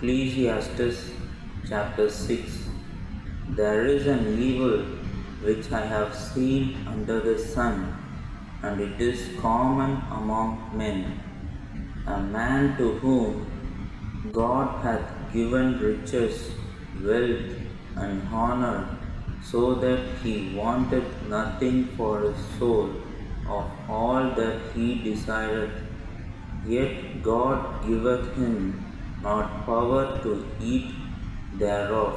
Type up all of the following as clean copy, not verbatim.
Ecclesiastes chapter 6. There is an evil which I have seen under the sun, and it is common among men. A man to whom God hath given riches, wealth, and honor, so that he wanteth nothing for his soul of all that he desireth. Yet God giveth him not power to eat thereof,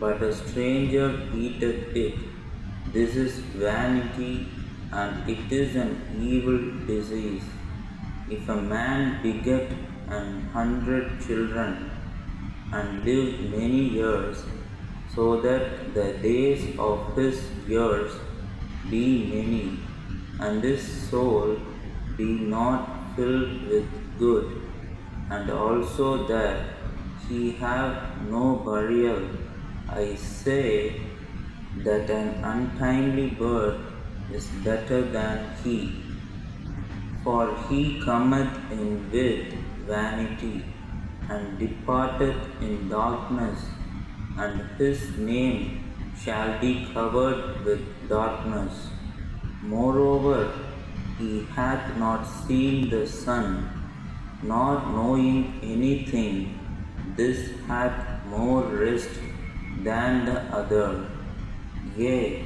but a stranger eateth it. This is vanity, and it is an evil disease. If a man beget 100 children, and live many years, so that the days of his years be many, and his soul be not filled with good, and also that he have no burial, I say that an untimely birth is better than he. For he cometh in with vanity, and departeth in darkness, and his name shall be covered with darkness. Moreover, he hath not seen the sun, nor knowing anything. This hath more rest than the other. Yea,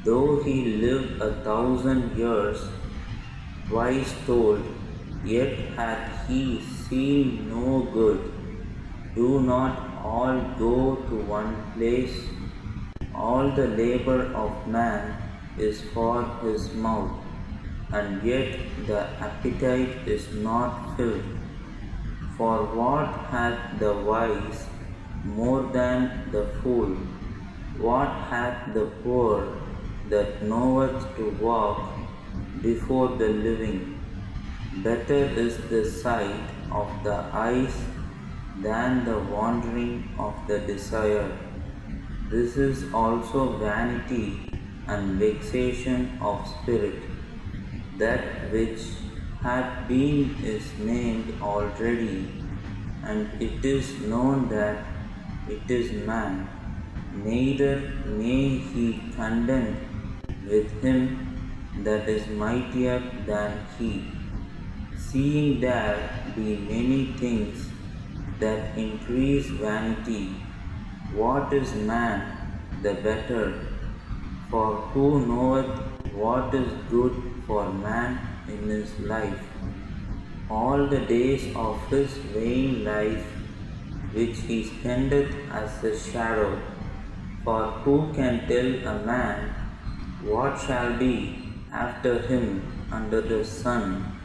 though he live 1,000 years, twice told, yet hath he seen no good. Do not all go to one place? All the labor of man is for his mouth, and yet the appetite is not filled. For what hath the wise more than the fool? What hath the poor that knoweth to walk before the living? Better is the sight of the eyes than the wandering of the desire. This is also vanity and vexation of spirit. That which hath been is named already, and it is known that it is man. Neither may he contend with him that is mightier than he. Seeing there be many things that increase vanity, what is man the better? For who knoweth what is good for man in his life? All the days of his vain life which he spendeth as a shadow. For who can tell a man what shall be after him under the sun?